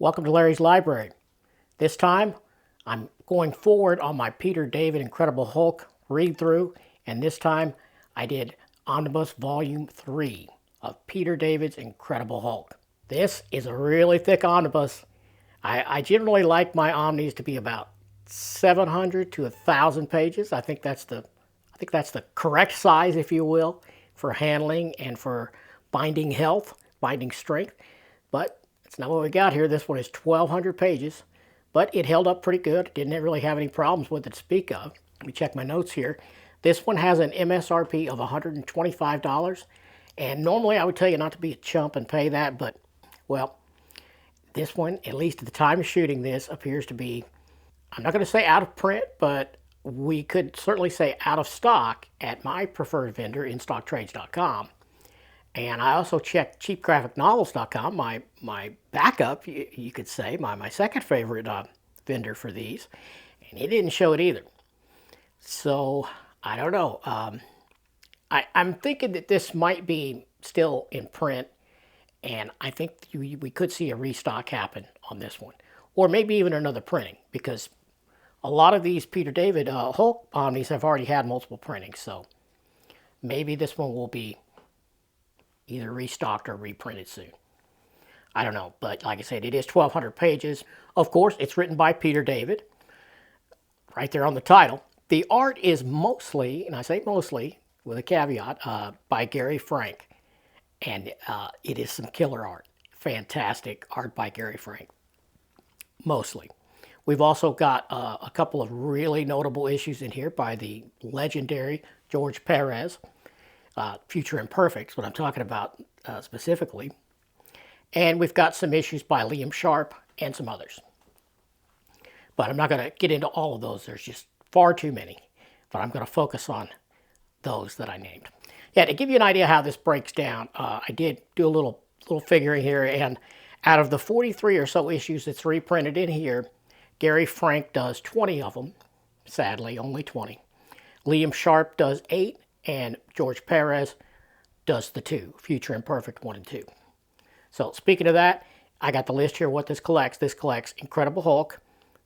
Welcome to Larry's Library. This time, I'm going forward on my Peter David Incredible Hulk read-through, and this time I did Omnibus Volume 3 of Peter David's Incredible Hulk. This is a really thick omnibus. I generally like my omnis to be about 700 to 1,000 pages. I think that's the correct size, if you will, for handling and for binding health, binding strength. But it's not what we got here. This one is 1,200 pages, but it held up pretty good. Didn't really have any problems with it to speak of. Let me check my notes here. This one has an MSRP of $125, and normally I would tell you not to be a chump and pay that, but, well, this one, at least at the time of shooting this, appears to be, I'm not going to say out of print, but we could certainly say out of stock at my preferred vendor, InStockTrades.com. And I also checked CheapGraphicNovels.com, my backup, you could say, my second favorite vendor for these, and it didn't show it either. So, I don't know. I'm thinking that this might be still in print, and I think we could see a restock happen on this one. Or maybe even another printing, because a lot of these Peter David Hulk Omnis have already had multiple printings, so maybe this one will be either restocked or reprinted soon. I don't know, but like I said, it is 1,200 pages. Of course, it's written by Peter David, right there on the title. The art is mostly, and I say mostly with a caveat, by Gary Frank. And it is some killer art. Fantastic art by Gary Frank. Mostly. We've also got a couple of really notable issues in here by the legendary George Perez. Future Imperfect is what I'm talking about specifically. And we've got some issues by Liam Sharp and some others. But I'm not going to get into all of those. There's just far too many. But I'm going to focus on those that I named. Yeah, to give you an idea how this breaks down, I did do a little figuring here, and out of the 43 or so issues that's reprinted in here, Gary Frank does 20 of them. Sadly, only 20. Liam Sharp does 8, and George Perez does the 2, Future Imperfect 1 and 2. So speaking of that, I got the list here what this collects. This collects Incredible Hulk,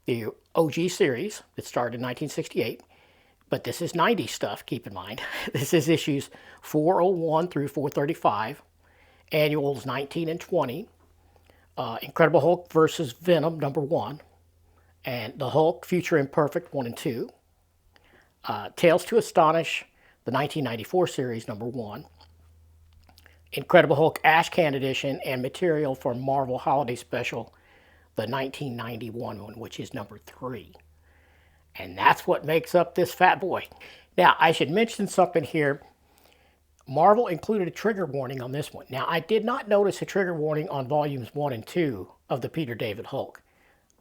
the OG series that started in 1968. But this is 90s stuff, keep in mind. This is issues 401 through 435, annuals 19 and 20, Incredible Hulk versus Venom, number 1, and the Hulk, Future Imperfect 1 and 2, Tales to Astonish, the 1994 series, number 1, Incredible Hulk Ash Can Edition, and material for Marvel Holiday Special, the 1991 one, which is number 3. And that's what makes up this fat boy. Now, I should mention something here. Marvel included a trigger warning on this one. Now, I did not notice a trigger warning on volumes 1 and 2 of the Peter David Hulk.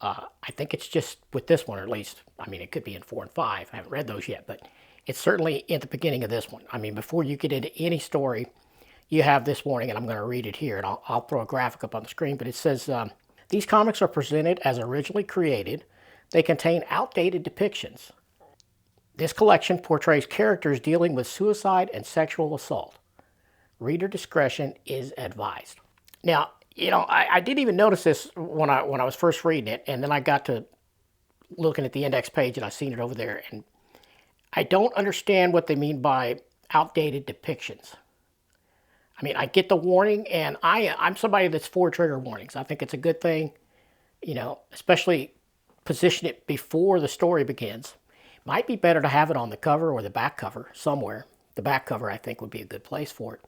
I think it's just with this one, or at least, I mean, it could be in 4 and 5. I haven't read those yet, but it's certainly at the beginning of this one. I mean, before you get into any story, you have this warning, and I'm going to read it here, and I'll throw a graphic up on the screen, but it says, these comics are presented as originally created. They contain outdated depictions. This collection portrays characters dealing with suicide and sexual assault. Reader discretion is advised. Now, you know, I didn't even notice this when I was first reading it, and then I got to looking at the index page and I seen it over there, and I don't understand what they mean by outdated depictions. I mean, I get the warning, and I'm somebody that's for trigger warnings. I think it's a good thing, you know, especially position it before the story begins. Might be better to have it on the cover or the back cover somewhere. The back cover, I think, would be a good place for it.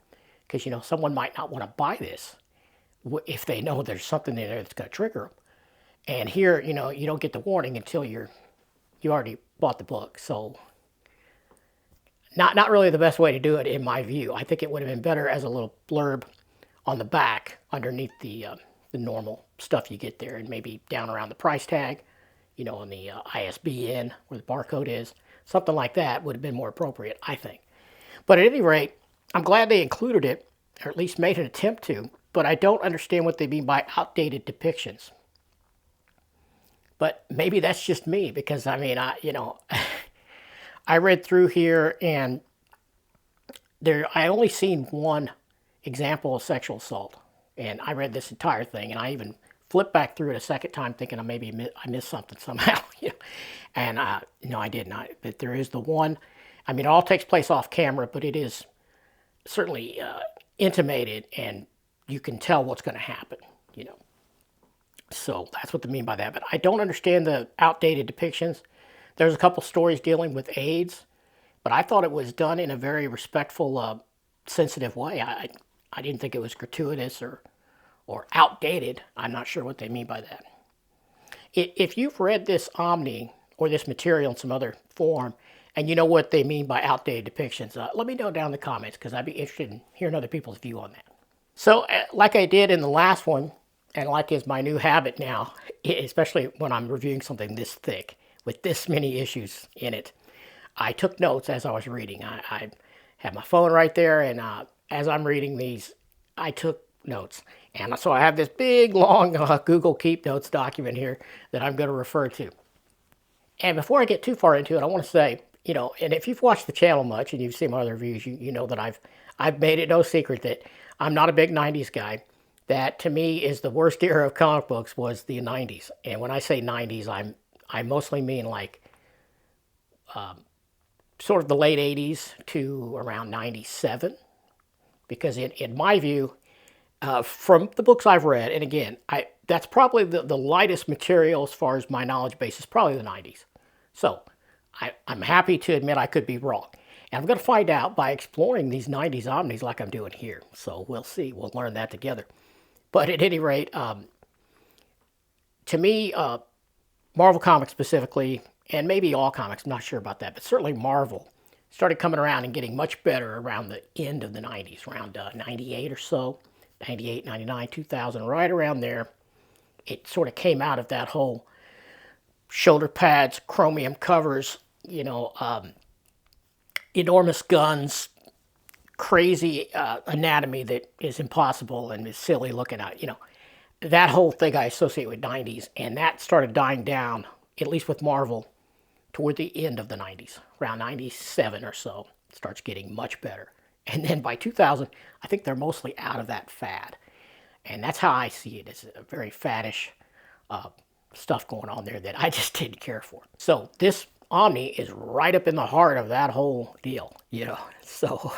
Because, you know, someone might not want to buy this if they know there's something in there that's going to trigger them. And here, you know, you don't get the warning until you already bought the book. So, not really the best way to do it in my view. I think it would have been better as a little blurb on the back underneath the normal stuff you get there, and maybe down around the price tag, you know, on the ISBN where the barcode is. Something like that would have been more appropriate, I think. But at any rate, I'm glad they included it, or at least made an attempt to, but I don't understand what they mean by outdated depictions. But maybe that's just me, because, I mean, I read through here, and I only seen one example of sexual assault. And I read this entire thing, and I even flipped back through it a second time thinking I missed something somehow. And no, I did not. But there is the one. I mean, it all takes place off camera, but it is certainly intimated, and you can tell what's going to happen, So that's what they mean by that. But I don't understand the outdated depictions. There's a couple stories dealing with AIDS, but I thought it was done in a very respectful, sensitive way. I didn't think it was gratuitous or outdated. I'm not sure what they mean by that. If you've read this Omni or this material in some other form, and you know what they mean by outdated depictions, let me know down in the comments, because I'd be interested in hearing other people's view on that. So, like I did in the last one, and like is my new habit now, especially when I'm reviewing something this thick, with this many issues in it, I took notes as I was reading. I had my phone right there, and as I'm reading these, I took notes. And so I have this big, long Google Keep Notes document here that I'm going to refer to. And before I get too far into it, I want to say, and if you've watched the channel much and you've seen my other reviews, you know that I've made it no secret that I'm not a big 90s guy. That, to me, is the worst era of comic books was the 90s. And when I say 90s, I mostly mean like sort of the late 80s to around 97. Because in my view, from the books I've read, and again, that's probably the lightest material as far as my knowledge base is probably the 90s. So I'm happy to admit I could be wrong. And I'm going to find out by exploring these 90s omnis like I'm doing here. So we'll see. We'll learn that together. But at any rate, to me, Marvel Comics specifically, and maybe all comics, I'm not sure about that, but certainly Marvel, started coming around and getting much better around the end of the 90s, around 98 or so, 98, 99, 2000, right around there. It sort of came out of that whole shoulder pads, chromium covers, enormous guns, crazy anatomy that is impossible and is silly looking at, that whole thing I associate with 90s, and that started dying down, at least with Marvel, toward the end of the 90s, around 97 or so. It starts getting much better. And then by 2000, I think they're mostly out of that fad. And that's how I see it, as a very faddish stuff going on there that I just didn't care for. So this Omni is right up in the heart of that whole deal, So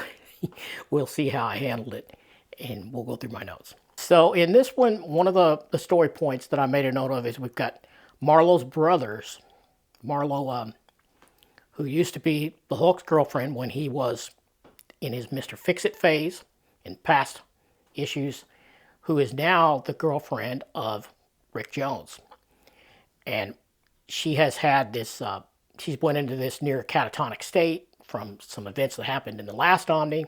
we'll see how I handled it, and we'll go through my notes. So in this one of the story points that I made a note of is we've got Marlowe's brothers. Marlowe, who used to be the Hulk's girlfriend when he was in his Mr. Fix-It phase in past issues, who is now the girlfriend of Rick Jones. And she has had this, she's went into this near catatonic state from some events that happened in the last Omni.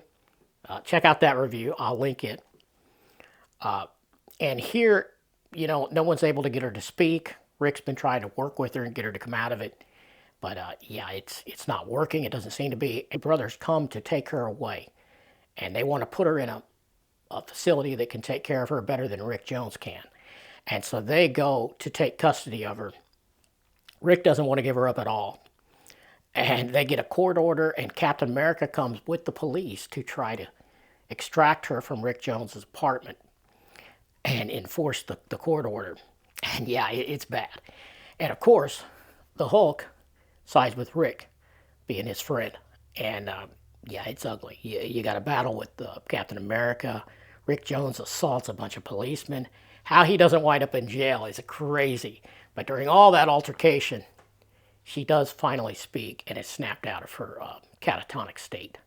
Check out that review. I'll link it. And here, no one's able to get her to speak. Rick's been trying to work with her and get her to come out of it. But yeah, it's not working. It doesn't seem to be. The brothers come to take her away. And they want to put her in a facility that can take care of her better than Rick Jones can. And so they go to take custody of her. Rick doesn't want to give her up at all. And they get a court order, and Captain America comes with the police to try to extract her from Rick Jones's apartment and enforce the court order. And yeah, it's bad. And of course, the Hulk sides with Rick, being his friend. And yeah, it's ugly. You got a battle with Captain America. Rick Jones assaults a bunch of policemen. How he doesn't wind up in jail is crazy. But during all that altercation, she does finally speak and is snapped out of her catatonic state.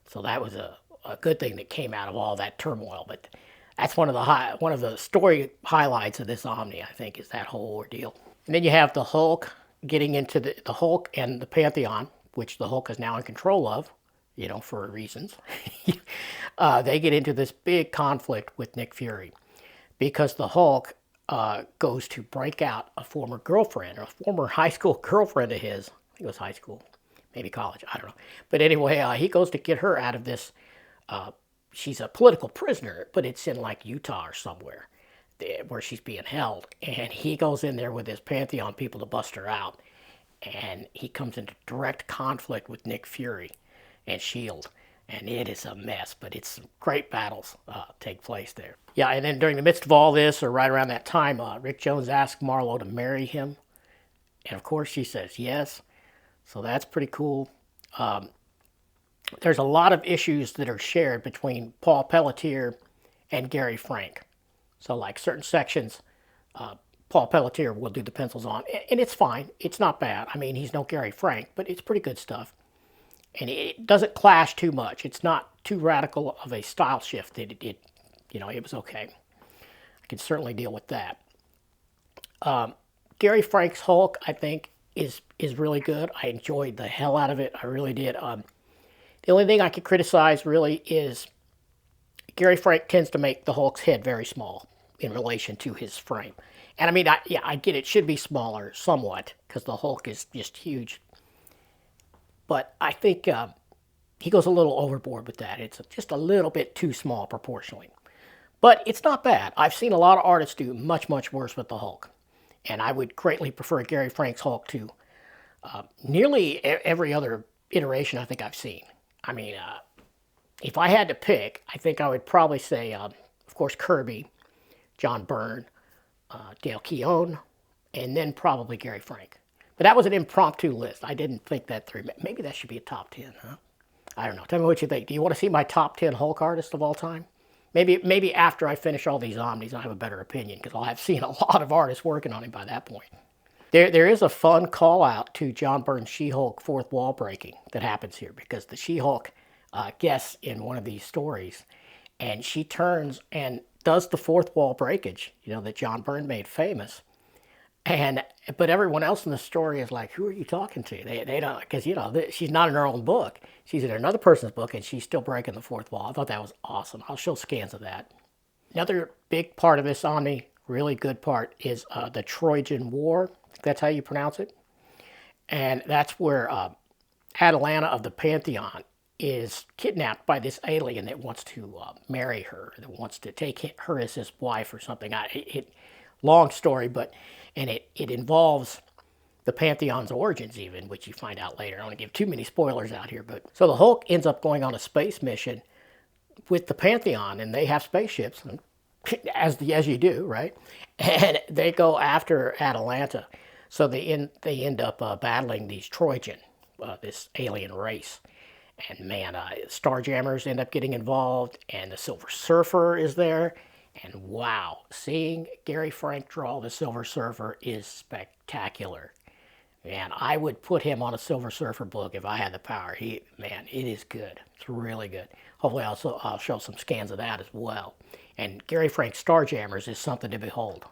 So that was a good thing that came out of all that turmoil. But that's one of the story highlights of this Omni, I think, is that whole ordeal. And then you have the Hulk getting into the Hulk and the Pantheon, which the Hulk is now in control of, for reasons. They get into this big conflict with Nick Fury because the Hulk goes to break out a former girlfriend, or a former high school girlfriend of his. I think it was high school, maybe college, I don't know. But anyway, he goes to get her out of this. She's a political prisoner, but it's in like Utah or somewhere where she's being held. And he goes in there with his Pantheon people to bust her out. And he comes into direct conflict with Nick Fury and S.H.I.E.L.D. And it is a mess, but it's some great battles take place there. Yeah, and then during the midst of all this, or right around that time, Rick Jones asked Marlowe to marry him. And of course she says yes. So that's pretty cool. There's a lot of issues that are shared between Paul Pelletier and Gary Frank. So like certain sections, Paul Pelletier will do the pencils on. And it's fine. It's not bad. I mean, he's no Gary Frank, but it's pretty good stuff. And it doesn't clash too much. It's not too radical of a style shift that it was okay. I can certainly deal with that. Gary Frank's Hulk, I think, is really good. I enjoyed the hell out of it. I really did. The only thing I could criticize really is Gary Frank tends to make the Hulk's head very small in relation to his frame. And I mean, I get it should be smaller somewhat because the Hulk is just huge. But I think he goes a little overboard with that. It's just a little bit too small proportionally. But it's not bad. I've seen a lot of artists do much, much worse with the Hulk. And I would greatly prefer Gary Frank's Hulk to nearly every other iteration I think I've seen. I mean, if I had to pick, I think I would probably say, of course, Kirby, John Byrne, Dale Keown, and then probably Gary Frank. But that was an impromptu list. I didn't think that through. Maybe that should be a top 10, huh? I don't know. Tell me what you think. Do you want to see my top 10 Hulk artists of all time? Maybe after I finish all these Omnis, I'll have a better opinion because I'll have seen a lot of artists working on him by that point. There is a fun call out to John Byrne's She-Hulk fourth wall breaking that happens here because the She-Hulk guests in one of these stories, and she turns and does the fourth wall breakage, that John Byrne made famous. But everyone else in the story is like, who are you talking to? They don't, because she's not in her own book. She's in another person's book, and she's still breaking the fourth wall. I thought that was awesome. I'll show scans of that. Another big part of this Omni, really good part, is the Trojan War. That's how you pronounce it. And that's where Atalanta of the Pantheon is kidnapped by this alien that wants to marry her, that wants to take her as his wife or something. Long story, but it involves the Pantheon's origins even, which you find out later. I don't want to give too many spoilers out here, but so the Hulk ends up going on a space mission with the Pantheon, and they have spaceships, as you do, right? And they go after Atalanta, so they end up battling these Trojan, this alien race. And man, Starjammers end up getting involved, and the Silver Surfer is there. And wow, seeing Gary Frank draw the Silver Surfer is spectacular. Man, I would put him on a Silver Surfer book if I had the power. It is good. It's really good. Hopefully I'll show some scans of that as well. And Gary Frank's Starjammers is something to behold.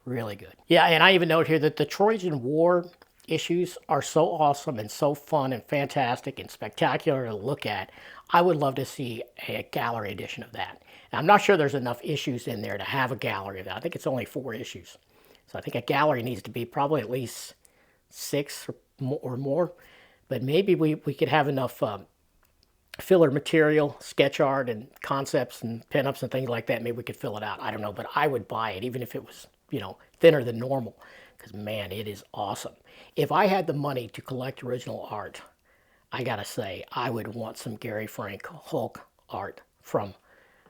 Really good. Yeah, and I even note here that the Trojan War issues are so awesome and so fun and fantastic and spectacular to look at. I would love to see a gallery edition of that. Now, I'm not sure there's enough issues in there to have a gallery of that. I think it's only 4 issues. So I think a gallery needs to be probably at least 6 or more. But maybe we could have enough filler material, sketch art and concepts and pinups and things like that. Maybe we could fill it out. I don't know, but I would buy it even if it was, thinner than normal. Because, man, it is awesome. If I had the money to collect original art, I gotta say, I would want some Gary Frank Hulk art from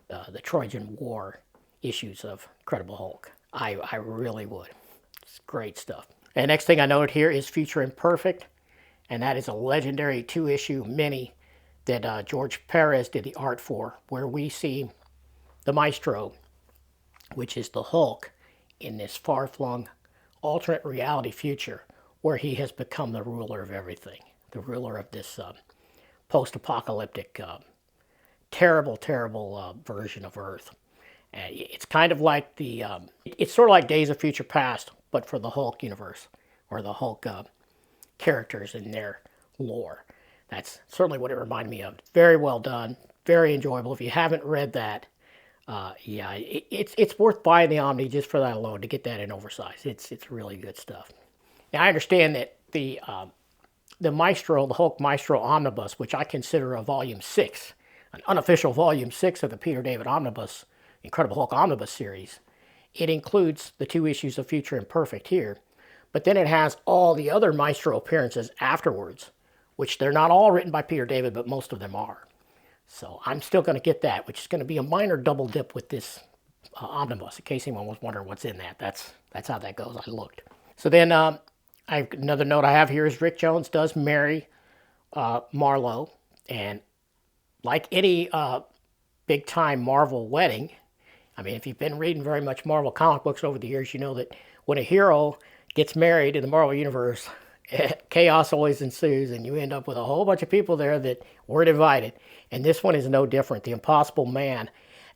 the Trojan War issues of Incredible Hulk. I really would. It's great stuff. And next thing I noted here is Future Imperfect, and that is a legendary 2-issue mini that George Perez did the art for, where we see the Maestro, which is the Hulk, in this far-flung alternate reality future where he has become the ruler of everything, the ruler of this post-apocalyptic, terrible version of Earth. And it's kind of like it's sort of like Days of Future Past, but for the Hulk universe, or the Hulk characters in their lore. That's certainly what it reminded me of. Very well done, very enjoyable. If you haven't read that, it's worth buying the Omni just for that alone, to get that in oversized. It's really good stuff. Now, I understand that the Maestro, the Hulk Maestro Omnibus, which I consider a volume 6, an unofficial volume 6 of the Peter David Omnibus, Incredible Hulk Omnibus series, it includes the 2 issues of Future Imperfect here, but then it has all the other Maestro appearances afterwards, which they're not all written by Peter David, but most of them are. So I'm still going to get that, which is going to be a minor double dip with this omnibus. In case anyone was wondering what's in that, that's how that goes. I looked. So then another note I have here is Rick Jones does marry Marlo, and like any big time Marvel wedding, I mean, if you've been reading very much Marvel comic books over the years, you know that when a hero gets married in the Marvel Universe, chaos always ensues, and you end up with a whole bunch of people there that weren't invited. And this one is no different. The Impossible Man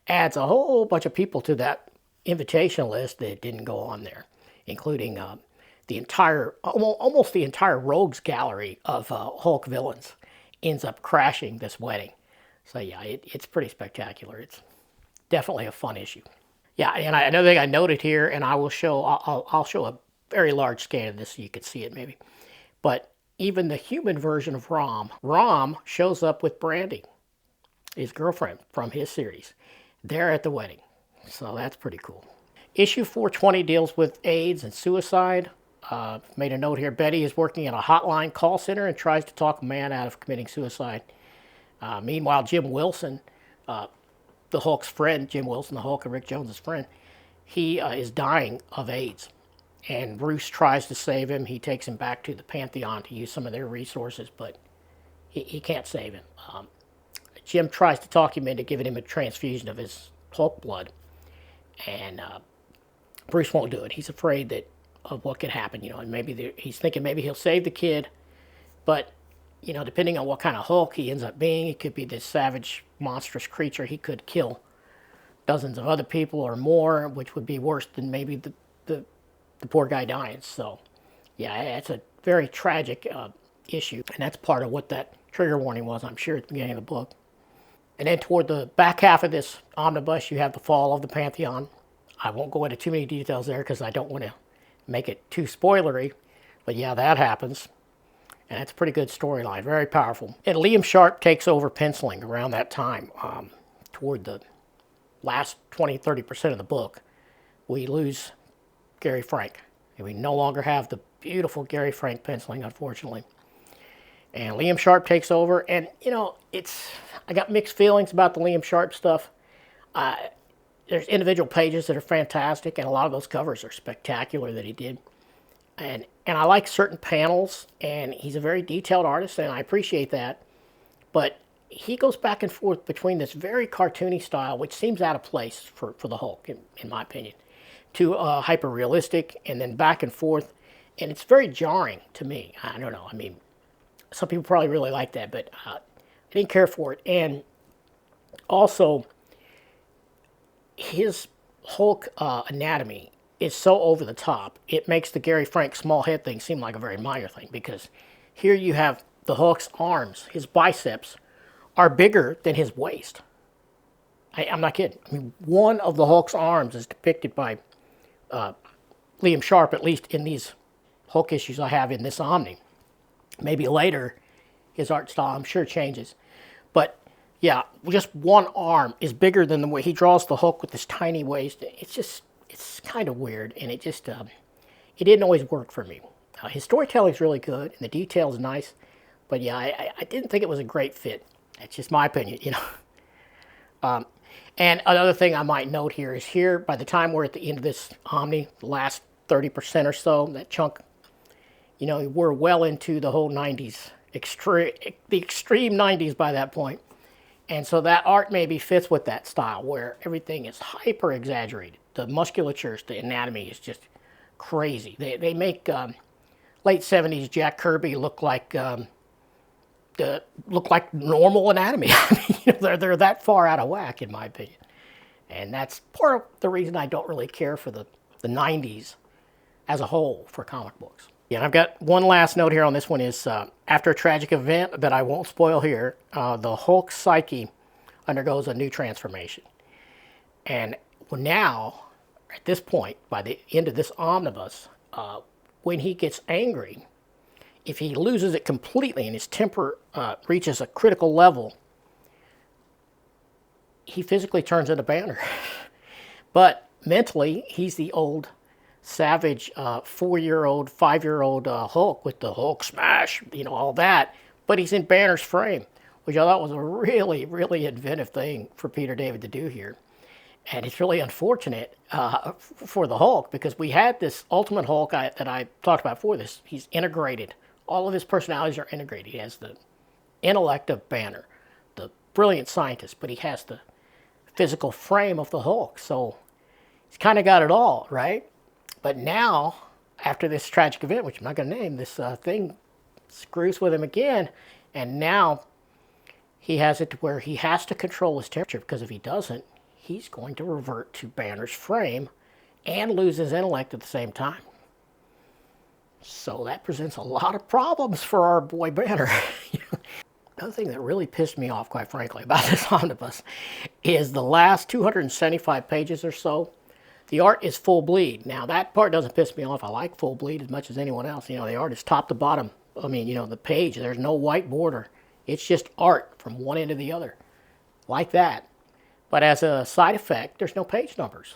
adds a whole bunch of people to that invitation list that didn't go on there, including the entire, almost the entire rogues gallery of Hulk villains ends up crashing this wedding. So yeah, it's pretty spectacular. It's definitely a fun issue. Yeah, and another thing I noted here, and I will show, I'll show a very large scan of this so you can see it maybe. But even the human version of Rom shows up with Brandy, his girlfriend from his series. They're at the wedding. So that's pretty cool. Issue 420 deals with AIDS and suicide. Made a note here. Betty is working at a hotline call center and tries to talk a man out of committing suicide. Meanwhile, Jim Wilson, the Hulk's friend, Jim Wilson, the Hulk and Rick Jones' friend, he is dying of AIDS. And Bruce tries to save him. He takes him back to the Pantheon to use some of their resources, but he can't save him. Jim tries to talk him into giving him a transfusion of his Hulk blood, and Bruce won't do it. He's afraid of what could happen, and maybe he's thinking maybe he'll save the kid, but depending on what kind of Hulk he ends up being, he could be this savage, monstrous creature. He could kill dozens of other people or more, which would be worse than maybe the poor guy dying. So, yeah, it's a very tragic issue, and that's part of what that trigger warning was, I'm sure, at the beginning of the book. And then toward the back half of this omnibus, you have the fall of the Pantheon. I won't go into too many details there because I don't want to make it too spoilery, but yeah, that happens. And that's a pretty good storyline, very powerful. And Liam Sharp takes over penciling around that time. Toward the last 20-30% of the book, we lose Gary Frank. And we no longer have the beautiful Gary Frank penciling, unfortunately. And Liam Sharp takes over, and I got mixed feelings about the Liam Sharp stuff. There's individual pages that are fantastic, and a lot of those covers are spectacular that he did. And I like certain panels, and he's a very detailed artist, and I appreciate that. But he goes back and forth between this very cartoony style, which seems out of place for the Hulk, in my opinion, to hyper-realistic, and then back and forth. And it's very jarring to me. I don't know. I mean, some people probably really like that, but I didn't care for it. And also, his Hulk anatomy is so over the top, it makes the Gary Frank small head thing seem like a very minor thing, because here you have the Hulk's arms, his biceps, are bigger than his waist. I'm not kidding. I mean, one of the Hulk's arms is depicted by Liam Sharp, at least in these Hulk issues I have in this Omni. Maybe later, his art style, I'm sure, changes. But yeah, just one arm is bigger than the way he draws the Hulk with this tiny waist. It's kind of weird, and it didn't always work for me. His storytelling is really good, and the detail is nice. But yeah, I didn't think it was a great fit. That's just my opinion, And another thing I might note here is by the time we're at the end of this Omni, the last 30% or so, that chunk, we're well into the whole 90s, the extreme 90s by that point. And so that art maybe fits with that style where everything is hyper exaggerated. The musculature, the anatomy is just crazy. They make late 70s Jack Kirby look like normal anatomy. I mean, they're that far out of whack, in my opinion. And that's part of the reason I don't really care for the 90s as a whole for comic books. Yeah, and I've got one last note here on this one is, after a tragic event that I won't spoil here, the Hulk psyche undergoes a new transformation. And now, at this point, by the end of this omnibus, when he gets angry, if he loses it completely and his temper reaches a critical level, he physically turns into Banner. But mentally, he's the old savage 4-year-old, 5-year-old Hulk with the Hulk smash, all that. But he's in Banner's frame. which I thought was a really, really inventive thing for Peter David to do here. And it's really unfortunate for the Hulk, because we had this Ultimate Hulk that I talked about before this. He's integrated. All of his personalities are integrated. He has the intellect of Banner, the brilliant scientist, but he has the physical frame of the Hulk. So he's kind of got it all, right? But now, after this tragic event, which I'm not going to name, this thing screws with him again, and now he has it to where he has to control his temperature, because if he doesn't, he's going to revert to Banner's frame and lose his intellect at the same time. So that presents a lot of problems for our boy Banner. Another thing that really pissed me off, quite frankly, about this omnibus is the last 275 pages or so. The art is full bleed. Now, that part doesn't piss me off. I like full bleed as much as anyone else. You know, the art is top to bottom. I mean, you know, the page, there's no white border. It's just art from one end to the other, like that. But as a side effect, there's no page numbers.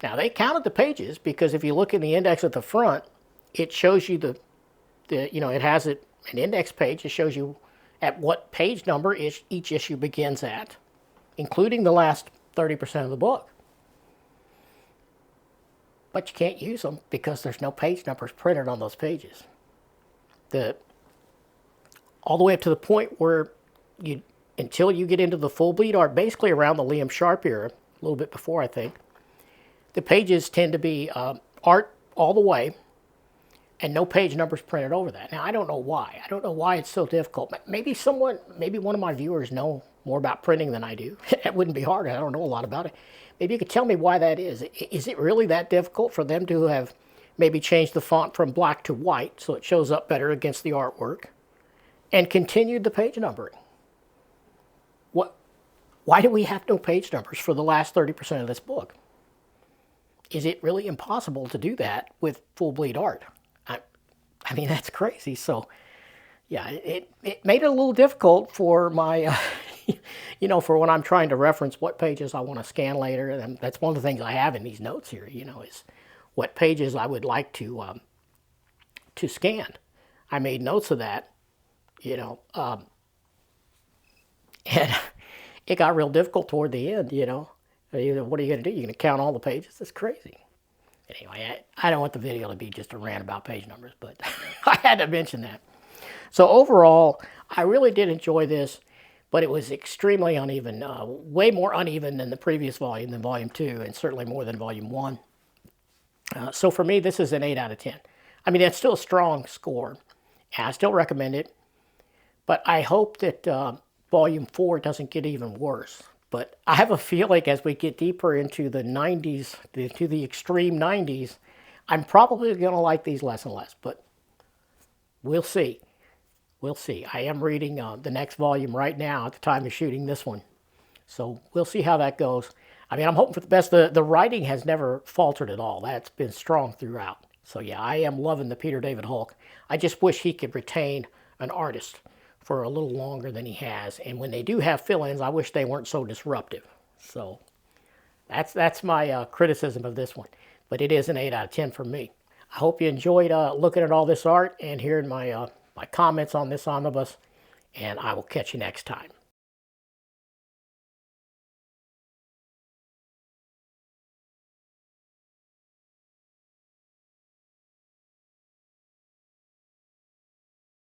Now, they counted the pages, because if you look in the index at the front, it shows you it has an index page. It shows you at what page number each issue begins at, including the last 30% of the book. But you can't use them because there's no page numbers printed on those pages. All the way up to the point where until you get into the full bleed art, basically around the Liam Sharp era, a little bit before, I think, the pages tend to be art all the way, and no page numbers printed over that. Now, I don't know why. I don't know why it's so difficult. Maybe one of my viewers know more about printing than I do. It wouldn't be hard. I don't know a lot about it. Maybe you could tell me why that is. Is it really that difficult for them to have maybe changed the font from black to white so it shows up better against the artwork, and continued the page numbering? Why do we have no page numbers for the last 30% of this book? Is it really impossible to do that with full bleed art? I mean, that's crazy. So, yeah, it made it a little difficult for my, for when I'm trying to reference what pages I want to scan later. And that's one of the things I have in these notes here, is what pages I would like to scan. I made notes of that, and it got real difficult toward the end, What are you going to do? You're going to count all the pages? That's crazy. Anyway, I don't want the video to be just a rant about page numbers, but I had to mention that. So overall, I really did enjoy this, but it was extremely uneven, way more uneven than the previous volume, than Volume 2, and certainly more than Volume 1. So for me, this is an 8 out of 10. I mean, it's still a strong score, and I still recommend it, but I hope that Volume 4 doesn't get even worse. But I have a feeling as we get deeper into the 90s, to the extreme 90s, I'm probably going to like these less and less. But we'll see. We'll see. I am reading the next volume right now at the time of shooting this one. So we'll see how that goes. I mean, I'm hoping for the best. The writing has never faltered at all. That's been strong throughout. So yeah, I am loving the Peter David Hulk. I just wish he could retain an artist for a little longer than he has. And when they do have fill-ins, I wish they weren't so disruptive. So that's my criticism of this one. But it is an 8 out of 10 for me. I hope you enjoyed looking at all this art and hearing my comments on this omnibus. And I will catch you next time.